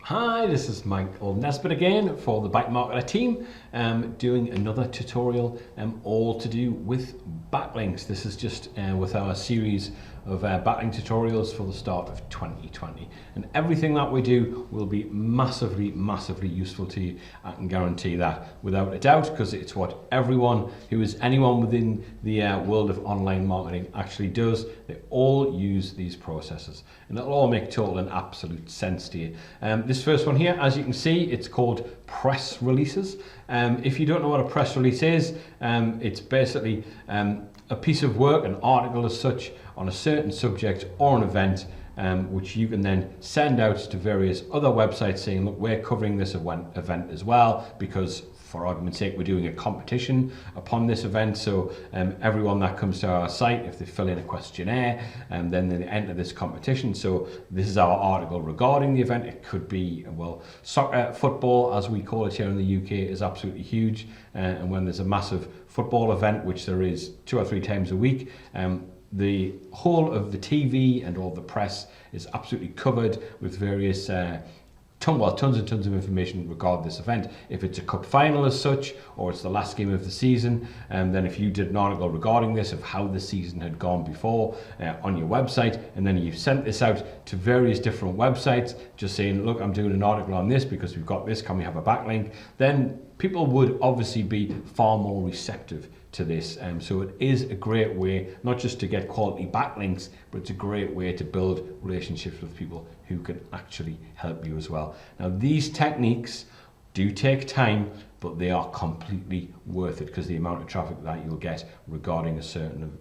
Hi, this is Michael Nesbitt again for the Bike Marketer team, doing another tutorial all to do with backlinks. This is just with our series of backlink tutorials for the start of 2020. And everything that we do will be massively useful to you. I can guarantee that without a doubt, because it's what everyone who is anyone within the world of online marketing actually does. They all use these processes and it'll all make total and absolute sense to you. This first one here, as you can see, it's called press releases. If you don't know what a press release is, it's basically a piece of work, an article as such, on a certain subject or an event, which you can then send out to various other websites saying, look, we're covering this event as well, because for argument's sake, we're doing a competition upon this event. So everyone that comes to our site, if they fill in a questionnaire, then they enter this competition. So this is our article regarding the event. It could be, well, soccer, football, as we call it here in the UK, is absolutely huge. And when there's a massive football event, which there is 2 or 3 times a week, the whole of the TV and all the press is absolutely covered with various tons and tons of information regarding this event. If it's a cup final as such, or it's the last game of the season, and then if you did an article regarding this, of how the season had gone before on your website, and then you've sent this out to various different websites, just saying, look, I'm doing an article on this because we've got this, can we have a backlink? Then people would obviously be far more receptive to this. So it is a great way, not just to get quality backlinks, but it's a great way to build relationships with people who can actually help you as well. Now, these techniques do take time, but they are completely worth it because the amount of traffic that you'll get regarding a certain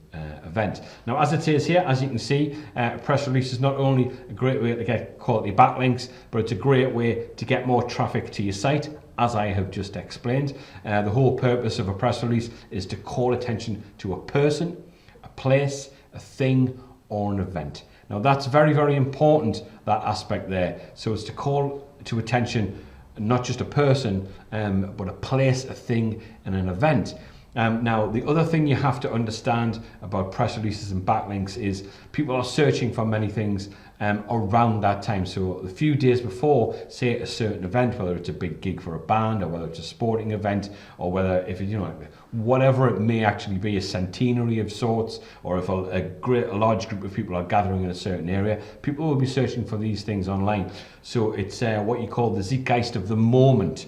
event. Now, as it says here, as you can see, a press release is not only a great way to get quality backlinks, but it's a great way to get more traffic to your site, as I have just explained. The whole purpose of a press release is to call attention to a person, a place, a thing, or an event. Now, that's very important, that aspect there. So it's to call to attention not just a person, but a place, a thing, and an event. Now, the other thing you have to understand about press releases and backlinks is people are searching for many things around that time. So a few days before, say, a certain event, whether it's a big gig for a band, or whether it's a sporting event, or whether, if you know, whatever it may actually be, a centenary of sorts, or if a large group of people are gathering in a certain area, people will be searching for these things online. So it's what you call the zeitgeist of the moment.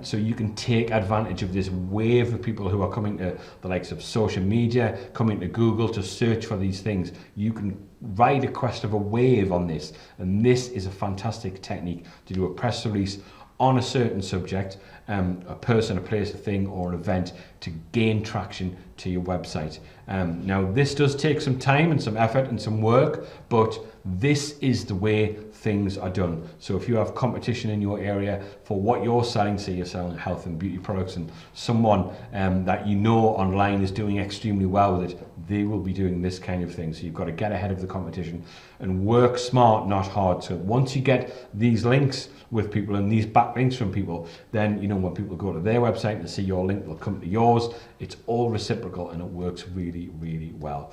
So you can take advantage of this wave of people who are coming to the likes of social media, coming to Google to search for these things. You can ride a crest of a wave on this, and this is a fantastic technique to do a press release on a certain subject, a person, a place, a thing, or an event, to gain traction to your website. Now, this does take some time and some effort and some work, but this is the way things are done. So if you have competition in your area for what you're selling, say you're selling health and beauty products, and someone that you know online is doing extremely well with it, they will be doing this kind of thing. So you've got to get ahead of the competition and work smart, not hard. So once you get these links with people and these backlinks from people, then, you know, when people go to their website and see your link, they'll come to yours. It's all reciprocal and it works really well.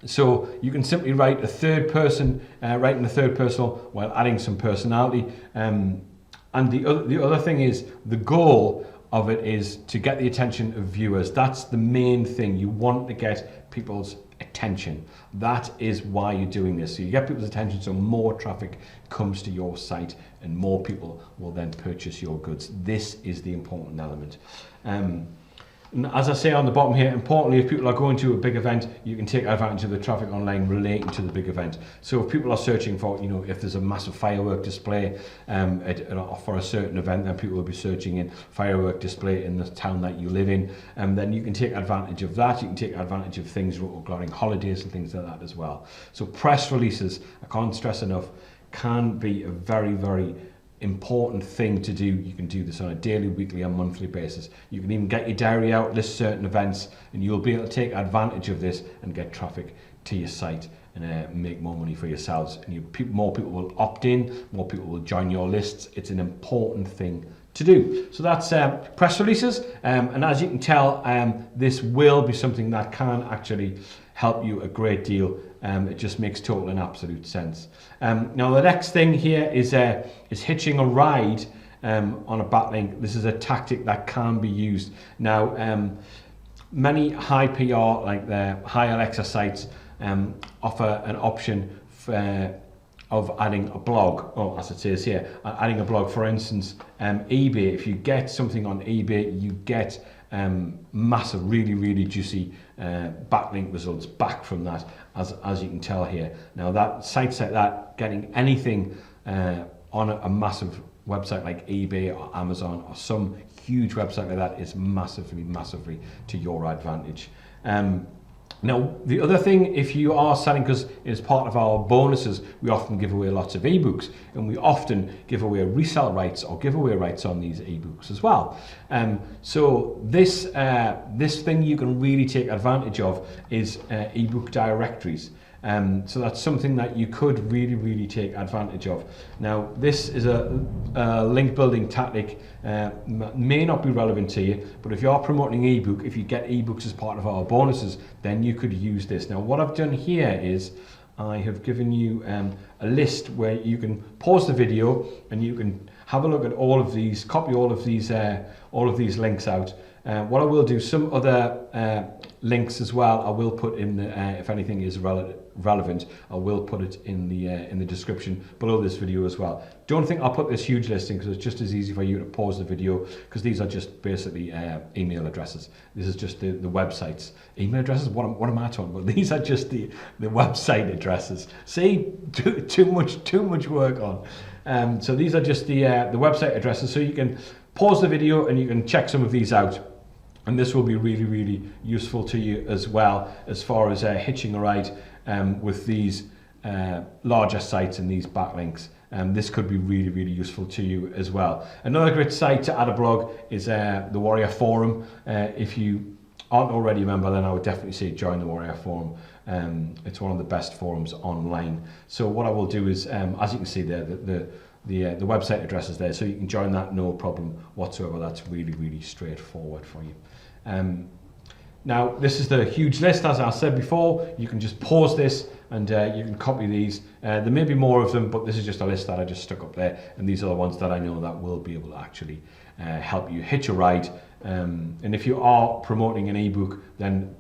So you can simply write a third person, write in the third person while adding some personality. And the other thing is, the goal of it is to get the attention of viewers. That's the main thing. You want to get people's attention. That is why you're doing this. So you get people's attention, so more traffic comes to your site and more people will then purchase your goods. This is the important element. As I say on the bottom here, importantly, if people are going to a big event, you can take advantage of the traffic online relating to the big event. So if people are searching for, you know, if there's a massive firework display for a certain event, then people will be searching in firework display in the town that you live in, and then you can take advantage of that. You can take advantage of things regarding holidays and things like that as well. So press releases, I can't stress enough, can be a very important thing to do. You can do this on a daily, weekly, and monthly basis. You can even get your diary out, list certain events, and you'll be able to take advantage of this and get traffic to your site and make more money for yourselves. And more people will opt in, more people will join your lists. It's an important thing to do. So that's press releases, and as you can tell, this will be something that can actually help you a great deal It just makes total and absolute sense. Now the next thing here is hitching a ride on a backlink. This is a tactic that can be used. Now many high PR, like the high Alexa sites, offer an option of adding a blog, or as it says here, adding a blog. For instance, eBay, if you get something on eBay, you get massive, really juicy backlink results back from that, as you can tell here. Now that sites like that, getting anything on a massive website like eBay or Amazon or some huge website like that is massively to your advantage. Now, the other thing, if you are selling, because as part of our bonuses, we often give away lots of ebooks, and we often give away resale rights or giveaway rights on these ebooks as well. So this thing you can really take advantage of is ebook directories. So that's something that you could really take advantage of. Now, this is a link building tactic, may not be relevant to you, but if you are promoting an ebook, if you get ebooks as part of our bonuses, then you could use this. Now, what I've done here is I have given you a list where you can pause the video and you can have a look at all of these, copy all of these links out. What I will do, some other links as well, I will put in the, if anything is relevant, I will put it in the description below this video as well. Don't think I'll put this huge listing, because it's just as easy for you to pause the video, because these are just basically email addresses. This is just the websites. Email addresses? What am I talking about? These are just the website addresses. See, too much work on. So these are just the website addresses. So you can pause the video and you can check some of these out. And this will be really useful to you as well, as far as hitching a ride with these larger sites and these backlinks. This could be really useful to you as well. Another great site to add a blog is the Warrior Forum. If you aren't already a member, then I would definitely say join the Warrior Forum. It's one of the best forums online. So what I will do is, as you can see there, the website address is there, so you can join that, no problem whatsoever. That's really straightforward for you. Now, this is the huge list, as I said before. You can just pause this and you can copy these. There may be more of them, but this is just a list that I just stuck up there, and these are the ones that I know that will be able to actually help you hitch a ride. And if you are promoting an ebook, then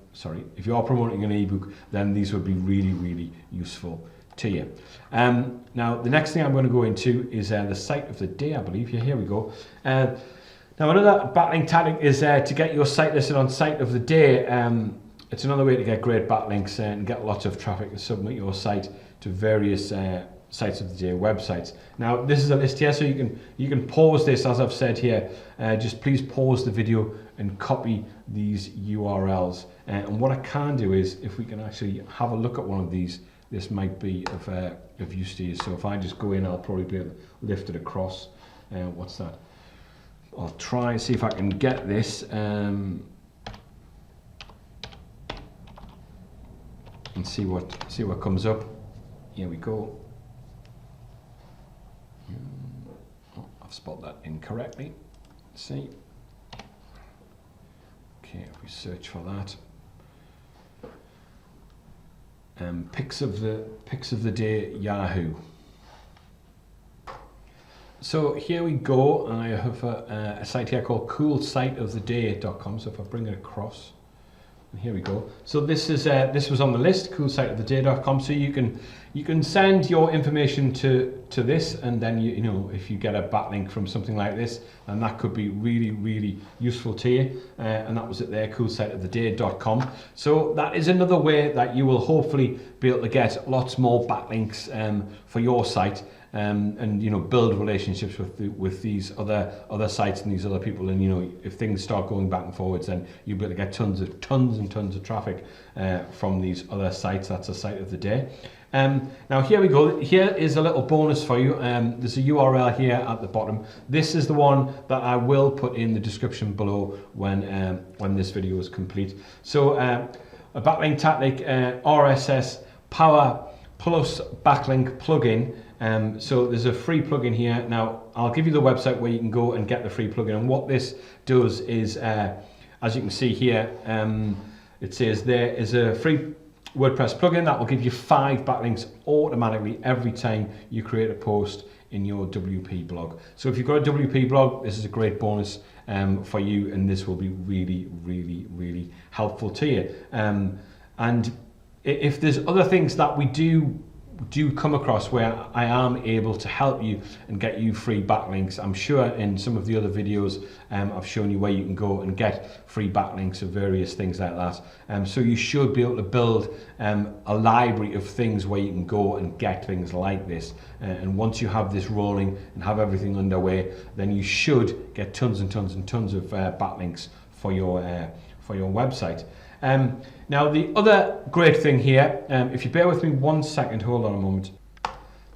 these would be really useful to you. Now, the next thing I'm going to go into is the site of the day, I believe. Here we go. Now, another backlink tactic is to get your site listed on site of the day. It's another way to get great backlinks and get lots of traffic to submit your site to various sites of the day websites. Now, this is a list here, so you can pause this, as I've said here. Just please pause the video and copy these URLs. And what I can do is, if we can actually have a look at one of these, this might be of use to you. So if I just go in, I'll probably be able to lift it across. What's that? I'll try and see if I can get this and see what comes up. Here we go. Oh, I've spelled that incorrectly. Let's see. Okay, if we search for that. Picks of the day Yahoo. So here we go. I have a site here called coolsiteoftheday.com. So if I bring it across, and here we go. So this was on the list, coolsiteoftheday.com. So you can send your information to this, and then you know, if you get a backlink from something like this, and that could be really useful to you. And that was it there, coolsiteoftheday.com. So that is another way that you will hopefully be able to get lots more backlinks for your site. And you know, build relationships with these other sites and these other people, and you know, if things start going back and forwards, then you'll be able to get tons of traffic from these other sites. That's a site of the day. Now here we go. Here is a little bonus for you. There's a URL here at the bottom. This is the one that I will put in the description below when this video is complete. So a backlink tactic, RSS Power Plus backlink plugin. So there's a free plugin here. Now I'll give you the website where you can go and get the free plugin, and what this does is, as you can see here, it says there is a free WordPress plugin that will give you 5 backlinks automatically every time you create a post in your WP blog. So if you've got a WP blog, this is a great bonus for you, and this will be really, really, really helpful to you. And if there's other things that we do come across where I am able to help you and get you free backlinks, I'm sure in some of the other videos I've shown you where you can go and get free backlinks of various things like that. So you should be able to build a library of things where you can go and get things like this. And once you have this rolling and have everything underway, then you should get tons and tons and tons of backlinks for your website. Now the other great thing here, if you bear with me 1 second, hold on a moment,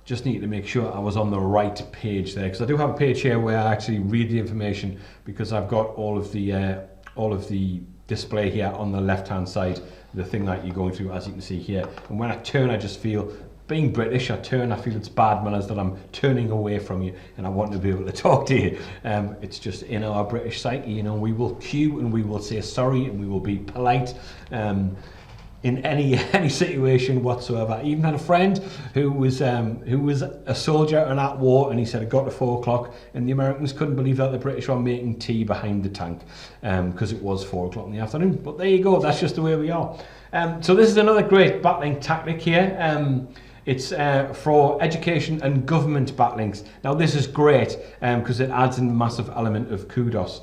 just need to make sure I was on the right page there, because I do have a page here where I actually read the information, because I've got all of the display here on the left hand side, the thing that you're going through, as you can see here. And when I turn, I just feel, being British, I feel it's bad manners that I'm turning away from you, and I want to be able to talk to you. It's just in our British psyche, you know, we will cue and we will say sorry and we will be polite in any situation whatsoever. I even had a friend who was a soldier and at war, and he said it got to 4 o'clock and the Americans couldn't believe that the British were making tea behind the tank because it was 4 o'clock in the afternoon. But there you go, that's just the way we are. So this is another great backlink tactic here. It's for education and government backlinks. Now this is great because it adds in a massive element of kudos,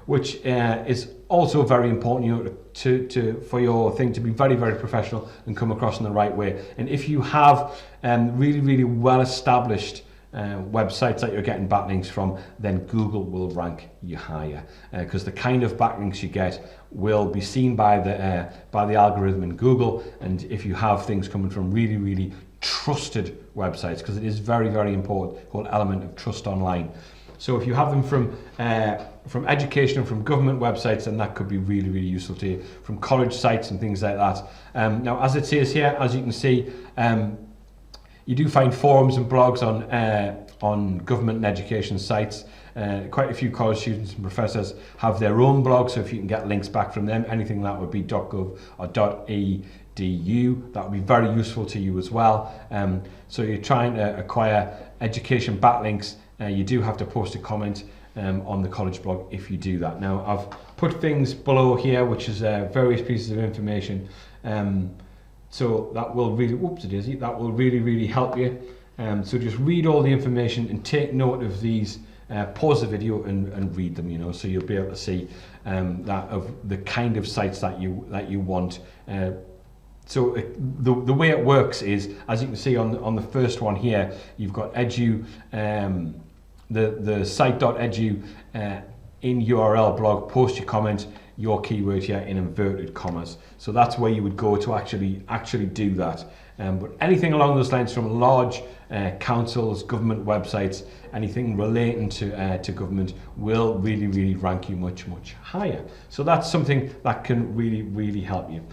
which is also very important, you know, for your thing to be very, very professional and come across in the right way. And if you have really, really well established websites that you're getting backlinks from, then Google will rank you higher, because the kind of backlinks you get will be seen by the algorithm in Google. And if you have things coming from really, really trusted websites, because it is very, very important, the whole element of trust online. So if you have them from education and from government websites, then that could be really, really useful to you, from college sites and things like that. Now, as it says here, as you can see, you do find forums and blogs on government and education sites. Quite a few college students and professors have their own blogs, so if you can get links back from them, anything that would be .gov or .edu, that would be very useful to you as well. So you're trying to acquire education backlinks, you do have to post a comment on the college blog if you do that. Now I've put things below here, which is various pieces of information. So that will really, that will really, really help you. So just read all the information and take note of these. Pause the video and read them, you know, so you'll be able to see that of the kind of sites that you want. So the way it works is, as you can see on the first one here, you've got edu, the site.edu in URL blog, post your comment, your keyword here in inverted commas. So that's where you would go to actually do that. But anything along those lines from large councils, government websites, anything relating to government will really, really rank you much, much higher. So that's something that can really, really help you.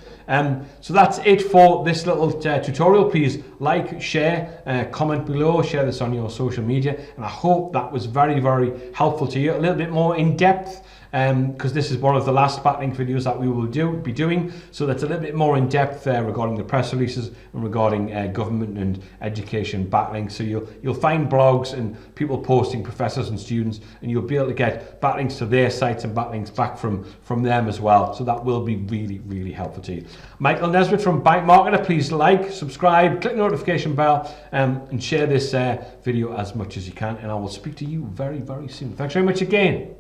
So that's it for this little tutorial. Please like, share, comment below, share this on your social media, and I hope that was very, very helpful to you. A little bit more in depth, because this is one of the last backlink videos that we will be doing, so that's a little bit more in depth regarding the press releases and regarding government and education backlinks. So you'll find blogs and people posting, professors and students, and you'll be able to get backlinks to their sites and backlinks back from them as well. So that will be really, really helpful to you. Michael Nesbitt from Byte Marketer. Please like, subscribe, click the notification bell, and share this video as much as you can, and I will speak to you very, very soon. Thanks very much again.